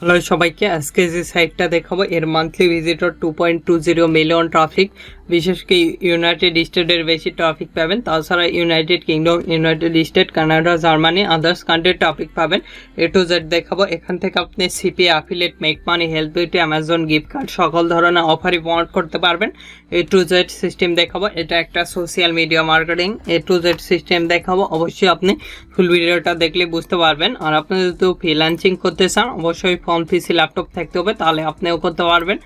Hello সবাইকে, আজকে যে সাইটটা দেখাবো এর মান্থলি ভিজিটর 2.20 মিলিয়ন ট্রাফিক। বিশেষ করে ইউনাইটেড স্টেটের বেশি ট্রাফিক পাবেন, তাছাড়া United kingdom, United State, Canada, Germany, others কান্ট্রির ট্রাফিক পাবেন। A to Z দেখাবো। এখান থেকে আপনি CPA, affiliate, make money, help beauty, Amazon gift card সকল ধরনের অফারই প্রমোট করতে পারবেন। A to Z সিস্টেম দেখাবো। এটা একটা social media marketing. A to Z system দেখাবো। অবশ্যই আপনি ফুল ভিডিওটা দেখলে বুঝতে পারবেন। আর আপনি যদি ফ্রিল্যান্সিং করতে চান, অবশ্যই ফোন, পিসি, ল্যাপটপ থাকতে হবে, তাহলে আপনিও করতে পারবেন।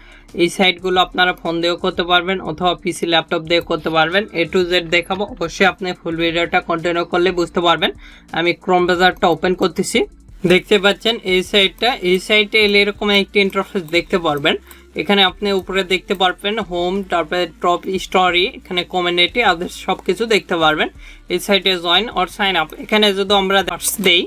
এই সাইটগুলো আপনারা ফোন দিয়েও করতে পারবেন অথবা পিসি, ল্যাপটপ দিয়েও করতে পারবেন। A to Z দেখাবো। অবশ্যই আপনি ফুল ভিডিওটা কন্টিনিউ করলে বুঝতে পারবেন। আমি ক্রোম ব্রাউজারটা ওপেন করতেছি। দেখতে পাচ্ছেন এই সাইটে এলে এরকম একটি ইন্টারফেস দেখতে পারবেন। এখানে আপনি উপরে দেখতে পারবেন হোম, তারপরে টপ স্টোরি, এখানে কমিউনিটি, আদার্স সব কিছু দেখতে পারবেন। এই সাইটে জয়েন অর সাইন আপ। এখানে যদি আমরা সার্চ দিই,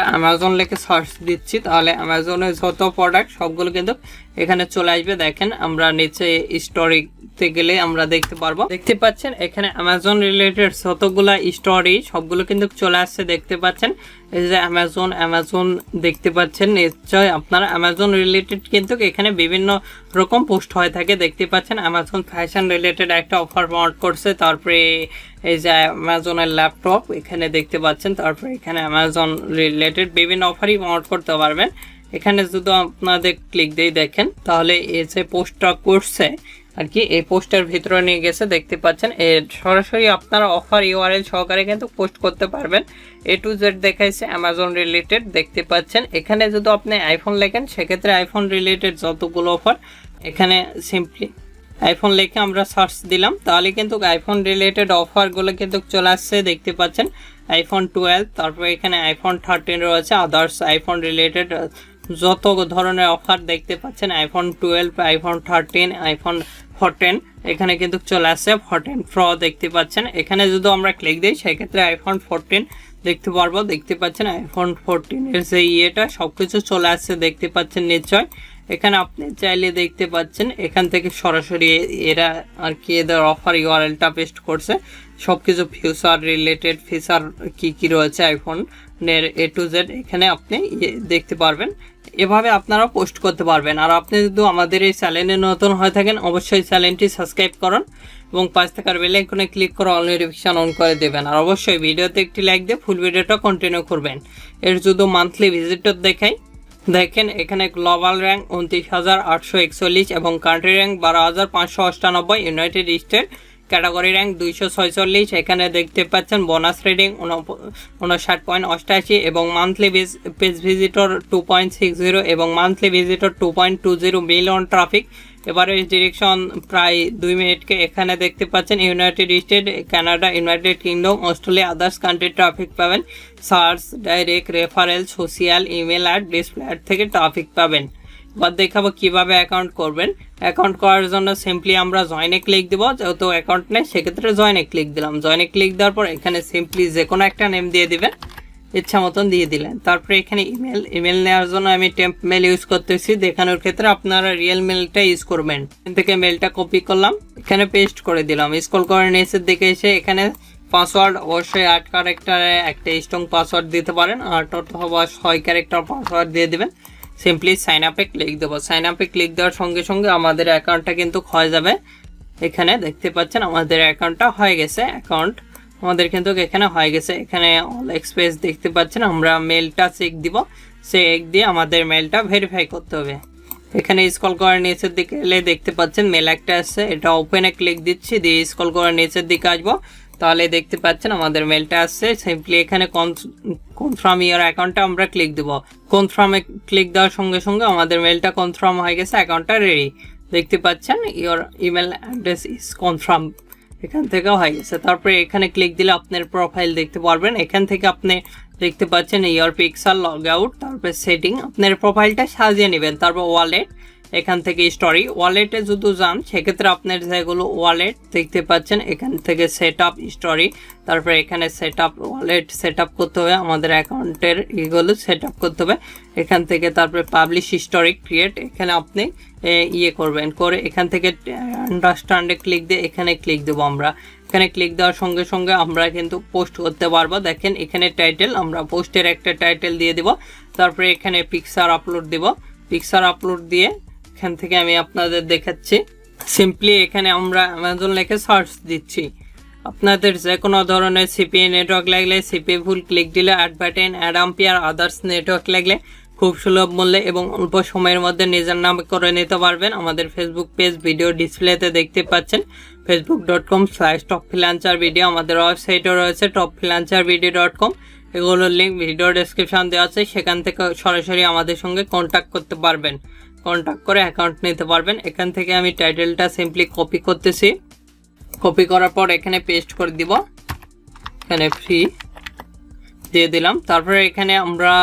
অ্যামাজন লিখে সার্চ দিচ্ছি, তাহলে অ্যামাজনের যত প্রোডাক্ট সবগুলো কিন্তু এখানে চলে আসবে। দেখেন আমরা নিচে স্টোরিতে গেলে আমরা দেখতে পারবো। দেখতে পাচ্ছেন এখানে অ্যামাজন রিলেটেড যতগুলা স্টোরি সবগুলো কিন্তু চলে আসছে। দেখতে পাচ্ছেন এই যে অ্যামাজন দেখতে পাচ্ছেন। নিশ্চয় আপনারা অ্যামাজন রিলেটেড কিন্তু এখানে বিভিন্ন রকম পোস্ট হয়ে থাকে। দেখতে পাচ্ছেন অ্যামাজন ফ্যাশন রিলেটেড একটা অফার প্রমোট করছে। তারপরে এই যে অ্যামাজনের ল্যাপটপ এখানে দেখতে পাচ্ছেন। তারপরে এখানে অ্যামাজন রিলেটেড বিভিন্ন অফারই প্রমোট করতে পারবেন। এখানে যদি আপনাদের ক্লিক দিয়ে দেখেন, তাহলে এই যে পোস্টটা করছে আর কি, এই পোস্টের ভিতরে নিয়ে গেছে। দেখতে পাচ্ছেন এর সরাসরি আপনারা অফার ইউআরএল সহকারে কিন্তু পোস্ট করতে পারবেন। A to Z দেখাইছে অ্যামাজন রিলেটেড। দেখতে পাচ্ছেন এখানে যদি আপনি আইফোন লেখেন, সেক্ষেত্রে আইফোন রিলেটেড যতগুলো অফার, এখানে সিম্পলি আইফোন লিখে আমরা সার্চ দিলাম, তাহলে কিন্তু আইফোন রিলেটেড অফারগুলো কিন্তু চলে আসছে। দেখতে পাচ্ছেন আইফোন 12, তারপরে এখানে আইফোন 13 রয়েছে। আদার্স আইফোন রিলেটেড যত ধরনের অফার দেখতে পাচ্ছেন, আইফোন 12, আইফোন 13, আইফোন 14 এখানে কিন্তু চলে আসছে। 14 প্রো দেখতে পাচ্ছেন। এখানে যদি আমরা ক্লিক দিই, সেক্ষেত্রে আইফোন 14 দেখতে পারবো। দেখতে পাচ্ছেন আইফোন 14 এর যে ইয়েটা সবকিছু চলে আসছে। দেখতে পাচ্ছেন নিশ্চয়। এখানে আপনি চাইলে দেখতে পাচ্ছেন এখান থেকে সরাসরি এরা আর কি এদের অফার ইউআরএলটা পেস্ট করছে। সবকিছু ফিউচার রিলেটেড ফিচার কি রয়েছে আইফোনের A to Z এখানে আপনি দেখতে পারবেন। এভাবে আপনারা পোস্ট করতে পারবেন। আর আপনি যদি আমাদের এই চ্যানেলে নতুন হয়ে থাকেন, অবশ্যই চ্যানেলটি সাবস্ক্রাইব করুন এবং পাশে থাকার বেল আইকনে ক্লিক করে অল নোটিফিকেশন অন করে দেবেন। আর অবশ্যই ভিডিওতে একটি লাইক দিয়ে ফুল ভিডিওটা কন্টিনিউ করবেন। এর যদি মান্থলি ভিজিটর দেখাই, দেখেন এখানে গ্লোবাল র্যাঙ্ক 29,841 এবং country rank 12,598, United state category rank 246। এখানে দেখতে পাচ্ছেন বোনাস রেটিং 59.88 এবং মান্থলি পেজ ভিজিটর 2.60 এবং মান্থলি ভিজিটর 2.20 মিলিয়ন ট্রাফিক। এবারে ডিরেকশন প্রায় 2 মিনিটকে। এখানে দেখতে পাচ্ছেন United State, Canada, United Kingdom, Australia, others country traffic পাবেন। Search, direct, referral, social, email ad, display ad থেকে ট্রাফিক পাবেন। এবার দেখাবো কিভাবে অ্যাকাউন্ট করবেন। অ্যাকাউন্ট করার জন্য সিম্পলি আমরা জয়েনে ক্লিক দিব। যেহেতু অ্যাকাউন্ট নেই, সেক্ষেত্রে জয়েনে ক্লিক দিলাম। জয়েনে ক্লিক দেওয়ার পর এখানে সিম্পলি যে কোনো একটা নেম দিয়ে দিবেন, ইচ্ছা মতন দিয়ে দিলেন। তারপরে এখানে ইমেল নেওয়ার জন্য আমি টেম্প মেল ইউজ করতেছি। দেখানোর ক্ষেত্রে আপনারা রিয়েল মেলটা ইউজ করবেন। এখান থেকে মেলটা কপি করলাম, এখানে পেস্ট করে দিলাম। স্ক্রল করে নিচের দিকে এসে এখানে পাসওয়ার্ড অবশ্যই 8 ক্যারেক্টারে একটা স্ট্রং পাসওয়ার্ড দিতে পারেন। 8 অথবা 6 ক্যারেক্টার পাসওয়ার্ড দিয়ে দিবেন। সিম্পলি সাইন আপে ক্লিক দেবো। সাইন আপে ক্লিক দেওয়ার সঙ্গে সঙ্গে আমাদের অ্যাকাউন্টটা কিন্তু হয়ে যাবে। এখানে দেখতে পাচ্ছেন আমাদের অ্যাকাউন্টটা হয়ে গেছে। অ্যাকাউন্ট আমাদের কিন্তু এখানে হয়ে গেছে। এখানে অল এক্সপ্রেস দেখতে পাচ্ছেন। আমরা মেলটা চেক দিব। চেক দিয়ে আমাদের মেলটা ভেরিফাই করতে হবে। এখানে স্ক্রল করে নিচের দিকে এলে দেখতে পাচ্ছেন মেল একটা আসছে। এটা ওপেনে ক্লিক দিচ্ছি, দিয়ে স্ক্রল করে নিচের দিকে আসবো, তাহলে দেখতে পাচ্ছেন আমাদের মেলটা আসছে। সিম্পলি এখানে কনফার্ম ইওর অ্যাকাউন্টটা আমরা ক্লিক দেবো। কনফার্মে ক্লিক দেওয়ার সঙ্গে সঙ্গে আমাদের মেলটা কনফার্ম হয়ে গেছে। অ্যাকাউন্টটা রেডি। দেখতে পাচ্ছেন your email address is confirm, এখান থেকেও হয়ে গেছে। তারপরে এখানে ক্লিক দিলে আপনার প্রোফাইল দেখতে পারবেন। এখান থেকে আপনি দেখতে পাচ্ছেন ইওর পিক্সেল, লগ আউট, তারপরে সেটিং, আপনার প্রোফাইলটা সাজিয়ে নেবেন। তারপর ওয়ালেট, এখান থেকে স্টোরি। ওয়ালেটে যদি যান, সেক্ষেত্রে আপনার যেগুলো ওয়ালেট দেখতে পাচ্ছেন, এখান থেকে সেট আপ স্টোরি, তারপরে এখানে set up wallet set up করতে হবে। আমাদের অ্যাকাউন্টের এগুলো সেট আপ করতে হবে এখান থেকে। তারপরে পাবলিশ হিস্টোরি ক্রিয়েট, এখানে আপনি করবেন করে এখান থেকে আন্ডারস্ট্যান্ডে ক্লিক দিয়ে এখানে ক্লিক দেবো আমরা। এখানে ক্লিক দেওয়ার সঙ্গে সঙ্গে আমরা কিন্তু পোস্ট করতে পারবো। দেখেন এখানে টাইটেল, আমরা পোস্টের একটা টাইটেল দিয়ে দিব। তারপরে এখানে পিকচার আপলোড দিব। পিকচার আপলোড দিয়ে এখান থেকে আমি আপনাদের দেখাচ্ছি। সিম্পলি এখানে আমরা অ্যামাজন লিখে সার্চ দিচ্ছি। আপনাদের যে কোনো ধরনের সিপিএ নেটওয়ার্ক লাগলে সিপিএ ফুল ক্লিক দিলে অ্যাড বাটন, অ্যাড আম্পিয়ার, আদার্স নেটওয়ার্ক লাগলে খুব সুলভ মূল্যে এবং অল্প সময়ের মধ্যে নিজের নামে করে নিতে পারবেন। আমাদের ফেসবুক পেজ ভিডিও ডিসপ্লেতে দেখতে পাচ্ছেন, facebook.com/topfreelancer ভিডিও। আমাদের ওয়েবসাইটও রয়েছে topfreelancervideo.com। এগুলোর লিঙ্ক ভিডিও ডেসক্রিপশন দেওয়া আছে, সেখান থেকে সরাসরি আমাদের সঙ্গে কন্ট্যাক্ট করতে পারবেন, কন্ট্যাক্ট করে অ্যাকাউন্ট নিতে পারবেন। এখান থেকে আমি টাইটেলটা সিম্পলি কপি করতেছি। কপি করার পর এখানে পেস্ট করে দিব, এখানে ফ্রি দিয়ে দিলাম। তারপরে এখানে আমরা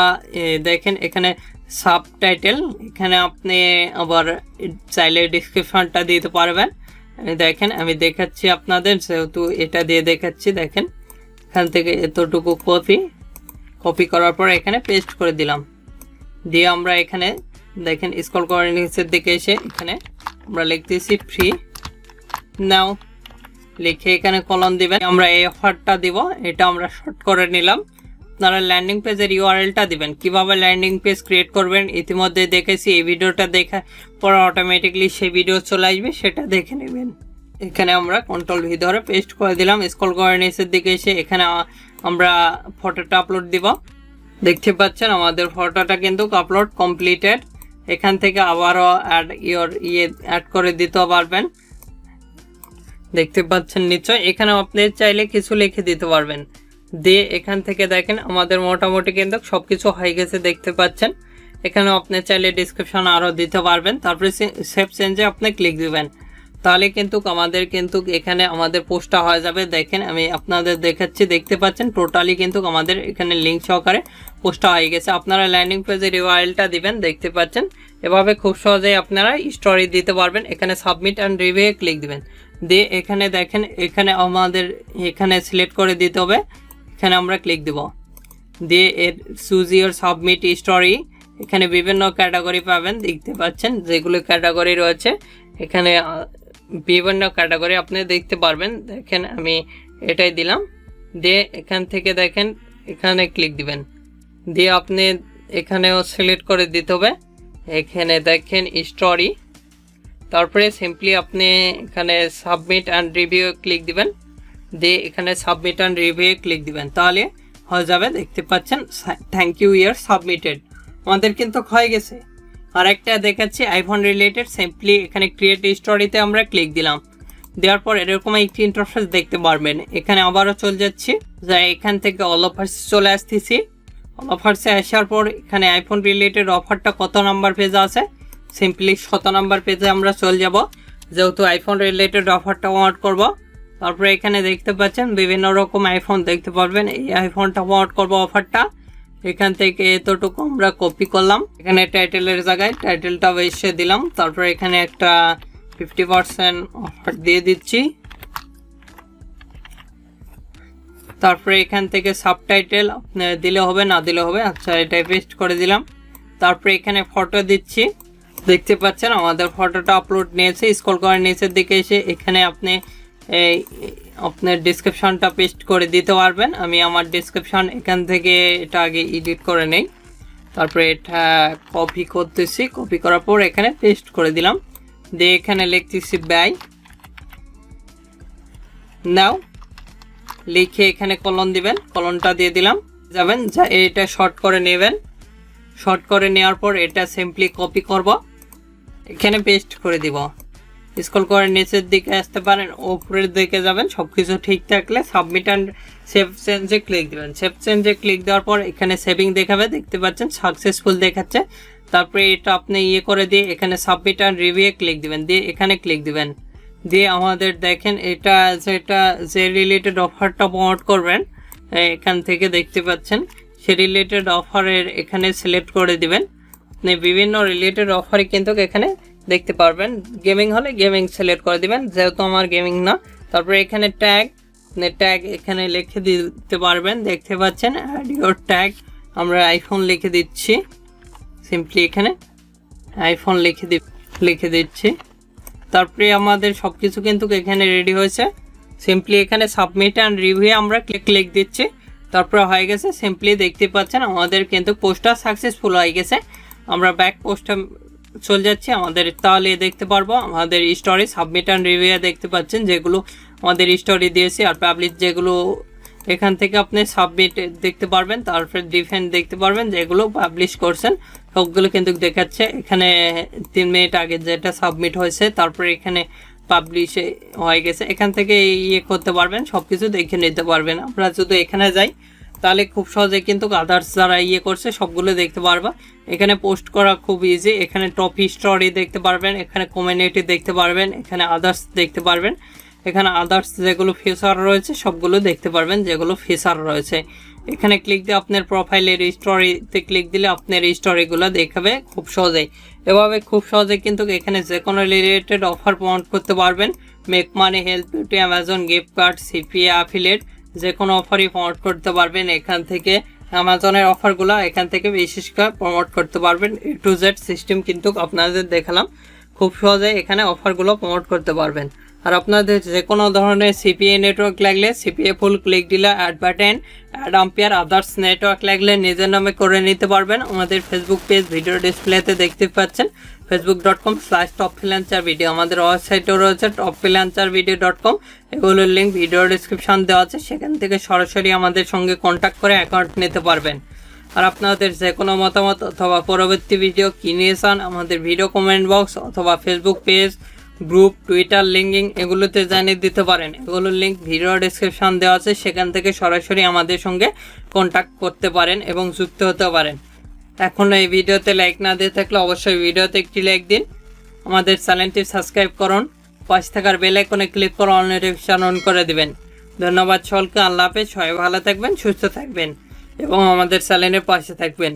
দেখেন এখানে সাবটাইটেল, এখানে আপনি আবার চাইলে ডিসক্রিপশনটা দিতে পারবেন। দেখেন আমি দেখাচ্ছি আপনাদের, যেহেতু এটা দিয়ে দেখাচ্ছি। দেখেন এখান থেকে এতটুকু কপি করার পর এখানে পেস্ট করে দিলাম। দিয়ে আমরা এখানে দেখেন স্ক্রল করে নিচের দিকে এসে এখানে আমরা লিখতেছি ফ্রি নাও, লিখে এখানে কলন দিবেন। আমরা এই অফারটা দিব, এটা আমরা শর্ট করে নিলাম। আপনারা ল্যান্ডিং পেজের ইউআরএলটা দিবেন। কিভাবে ল্যান্ডিং পেজ ক্রিয়েট করবেন ইতিমধ্যে দেখেছি, এই ভিডিওটা দেখা পর অটোমেটিকলি সেই ভিডিও চলে আসবে, সেটা দেখে নেবেন। এখানে আমরা কন্ট্রোল ভি ধরে পেস্ট করে দিলাম। স্ক্রল করে নিচের দিকে এসে এখানে আমরা ফটোটা আপলোড দিব। দেখতে পাচ্ছেন আমাদের ফটোটা কিন্তু আপলোড কমপ্লিটেড। এখান থেকে আবারও অ্যাড করে দিতে পারবেন, দেখতে পাচ্ছেন নিশ্চয়। এখানে আপনি চাইলে কিছু লিখে দিতে পারবেন। দিয়ে এখান থেকে দেখেন আমাদের মোটামুটি কিন্তু সবকিছু হয়ে গেছে, দেখতে পাচ্ছেন। এখানে আপনি চাইলে ডিসক্রিপশন আরও দিতে পারবেন। তারপরে সেভ চেঞ্জে আপনি ক্লিক দিবেন, তাহলে কিন্তু আমাদের এখানে আমাদের পোস্টটা হয়ে যাবে। দেখেন আমি আপনাদের দেখাচ্ছি, দেখতে পাচ্ছেন টোটালি কিন্তু আমাদের এখানে লিঙ্ক সহকারে পোস্টটা হয়ে গেছে। আপনারা ল্যান্ডিং পেজের ইউআরএলটা দিবেন, দেখতে পাচ্ছেন। এভাবে খুব সহজেই আপনারা স্টোরি দিতে পারবেন। এখানে সাবমিট অ্যান্ড রিভিউ ক্লিক দিবেন। দিয়ে এখানে দেখেন এখানে আমাদের এখানে সিলেক্ট করে দিতে হবে, এখানে আমরা ক্লিক দেব। দিয়ে এর চুজ ইউর সাবমিট স্টোরি, এখানে বিভিন্ন ক্যাটাগরি পাবেন, দেখতে পাচ্ছেন যেগুলো ক্যাটাগরি রয়েছে। এখানে বিভিন্ন ক্যাটাগরি আপনি দেখতে পারবেন। দেখেন আমি এটাই দিলাম। দিয়ে এখান থেকে দেখেন এখানে ক্লিক দিবেন। দিয়ে আপনি এখানেও সিলেক্ট করে দিতে হবে। এখানে দেখেন স্টোরি, তারপরে সিম্পলি আপনি এখানে সাবমিট অ্যান্ড রিভিউ ক্লিক দিবেন। দিয়ে এখানে সাবমিট অ্যান্ড রিভিউ ক্লিক দিবেন, তাহলে হয়ে যাবে। দেখতে পাচ্ছেন থ্যাংক ইউ ইয়ার সাবমিটেড, আমাদের কিন্তু হয়ে গেছে। আর একটা দেখাচ্ছি আইফোন রিলেটেড, সিম্পলি এখানে ক্রিয়েট স্টোরিতে আমরা ক্লিক দিলাম। দেওয়ার পর এরকম একটি ইন্টারফেস দেখতে পারবেন। এখানে আবারও চলে যাচ্ছি, যাই এখান থেকে অল অফার্স চলে আসতেছি। অল অফার্সে আসার পর এখানে আইফোন রিলেটেড অফারটা কত নাম্বার পেজে আছে, সিম্পলি 7 নাম্বার পেজে আমরা চলে যাব, যেহেতু আইফোন রিলেটেড অফারটা প্রমোট করব। তারপরে এখানে দেখতে পাচ্ছেন বিভিন্ন রকম আইফোন দেখতে পারবেন। এই আইফোনটা প্রমোট করব অফারটা। এখান থেকে এতটুকু আমরা কপি করলাম, এখানে টাইটেলের জায়গায় টাইটেলটা বেশি দিলাম। তারপরে এখানে একটা 50% অফার দিয়ে দিচ্ছি। তারপরে এখান থেকে সাবটাইটেল আপনি দিলে হবে, না দিলে হবে। আচ্ছা, এটাই পেস্ট করে দিলাম। তারপরে এখানে ফটো দিচ্ছি, দেখতে পাচ্ছেন আমাদের ফটোটা আপলোড নিয়েছে। স্ক্রল করে নিচের দিকে এসে এখানে আপনি আপনার ডিসক্রিপশনটা পেস্ট করে দিতে পারবেন। আমি আমার ডিসক্রিপশন এখান থেকে এটা আগে এডিট করে নেই। তারপরে এটা কপি করতেছি, কপি করার পর এখানে পেস্ট করে দিলাম। দিয়ে এখানে লিখতেছি বাই নাও, লিখে এখানে কলন দিবেন, কলনটা দিয়ে দিলাম। যাবেন যা এটা শর্ট করে নেবেন। শর্ট করে নেওয়ার পর এটা সিম্পলি কপি করব, এখানে পেস্ট করে দিব। স্ক্রল করে নিচের দিকে আসতে পারেন, উপরের দিকে যাবেন। সবকিছু ঠিক থাকলে সাবমিট অ্যান্ড সেভ চেঞ্জে ক্লিক দিবেন। সেভ চেঞ্জে ক্লিক দেওয়ার পর এখানে সেভিং দেখাবে, দেখতে পাচ্ছেন সাকসেসফুল দেখাচ্ছে। তারপরে এটা আপনি করে দিয়ে এখানে সাবমিট অ্যান্ড রিভিউ ক্লিক দিবেন। দিয়ে এখানে ক্লিক দিবেন। দিয়ে আমাদের দেখেন এটা যে রিলেটেড অফারটা প্রমোট করবেন এখান থেকে দেখতে পাচ্ছেন সে রিলেটেড অফারের এখানে সিলেক্ট করে দিবেন। আপনি বিভিন্ন রিলেটেড অফারই কিন্তু এখানে দেখতে পারবেন। গেমিং হলে গেমিং সিলেক্ট করে দিবেন, যেহেতু আমার গেমিং না। তারপরে এখানে ট্যাগ, আপনি ট্যাগ এখানে লিখে দিতে পারবেন, দেখতে পাচ্ছেন অ্যাড ইউর ট্যাগ। আমরা আইফোন লিখে দিচ্ছি, সিম্পলি এখানে আইফোন লিখে দিচ্ছি। তারপরে আমাদের সব কিছু কিন্তু এখানে রেডি হয়েছে। সিম্পলি এখানে সাবমিট অ্যান্ড রিভিউ আমরা ক্লিক দিচ্ছি, তারপরে হয়ে গেছে। সিম্পলি দেখতে পাচ্ছেন আমাদের কিন্তু পোস্টটা সাকসেসফুল হয়ে গেছে। আমরা ব্যাক পোস্টে চলে যাচ্ছি, আমাদের তাহলে দেখতে পারবো আমাদের স্টোরি সাবমিট অ্যান্ড রিভিউ দেখতে পাচ্ছেন, যেগুলো আমাদের স্টোরি দিয়েছি। আর পাবলিশ যেগুলো এখান থেকে আপনি সাবমিট দেখতে পারবেন, তারপরে ডিফেন্ড দেখতে পারবেন, যেগুলো পাবলিশ করছেন সবগুলো কিন্তু দেখাচ্ছে। এখানে 3 মিনিট আগে যেটা সাবমিট হয়েছে, তারপরে এখানে পাবলিশ হয়ে গেছে, এখান থেকে ইয়ে করতে পারবেন, সব কিছু দেখে নিতে পারবেন। আমরা যদি এখানে যাই তাহলে খুব সহজে কিন্তু আদার্স যারা ইয়ে করছে সবগুলো দেখতে পারবা। এখানে পোস্ট করা খুব ইজি, এখানে টপ স্টোরি দেখতে পারবেন, এখানে কমিউনিটি দেখতে পারবেন, এখানে আদার্স দেখতে পারবেন, এখানে আদার্স যেগুলো ফিচার রয়েছে সবগুলো দেখতে পারবেন, যেগুলো ফিচার রয়েছে। এখানে ক্লিক দিয়ে আপনার প্রোফাইলের স্টোরিতে ক্লিক দিলে আপনার স্টোরিগুলো দেখাবে খুব সহজেই। এভাবে খুব সহজে কিন্তু এখানে যে কোনো রিলেটেড অফার প্রমোট করতে পারবেন। Make money, health, beauty, Amazon gift card, CPA, affiliate, যে কোনো অফারই প্রমোট করতে পারবেন। এখান থেকে অ্যামাজনের অফারগুলো এখান থেকে বিশেষ করে প্রমোট করতে পারবেন। A to Z সিস্টেম কিন্তু আপনাদের দেখালাম, খুব সহজে এখানে অফারগুলো প্রমোট করতে পারবেন। আর আপনাদের যে কোনো ধরনের CPA নেটওয়ার্ক লাগলে CPA ফুল ক্লিক দিলে অ্যাড বাটন, অ্যাড আম্পিয়ার, আদার্স নেটওয়ার্ক লাগলে নিজের নামে করে নিতে পারবেন। আমাদের ফেসবুক পেজ ভিডিও ডিসপ্লেতে দেখতে পাচ্ছেন, facebook.com/topfreelancervideo। আমাদের ওয়েবসাইটও রয়েছে topfreelancervideo.com, এগুলোর লিঙ্ক ভিডিও ডিসক্রিপশন দেওয়া আছে, সেখান থেকে সরাসরি আমাদের সঙ্গে কন্ট্যাক্ট করে অ্যাকাউন্ট নিতে পারবেন। আর আপনাদের যে কোনো মতামত অথবা পরবর্তী ভিডিও কী নিয়ে চান, আমাদের ভিডিও কমেন্ট বক্স অথবা Facebook page, group, Twitter linking এগুলোতে জানিয়ে দিতে পারেন। এগুলোর লিঙ্ক ভিডিও ডিসক্রিপশন দেওয়া আছে, সেখান থেকে সরাসরি আমাদের সঙ্গে কন্ট্যাক্ট করতে পারেন এবং যুক্ত হতে পারেন। এখন এই ভিডিওতে লাইক না দিয়ে থাকলে অবশ্যই ভিডিওতে একটি লাইক দিন, আমাদের চ্যানেলটি সাবস্ক্রাইব করুন, পাশে থাকার বেল আইকনে ক্লিক করে অল নোটিফিকেশন অন করে দিবেন। ধন্যবাদ সকলকে, আল্লাহ হাফেজ, সবাই ভালো থাকবেন, সুস্থ থাকবেন এবং আমাদের চ্যানেলের পাশে থাকবেন।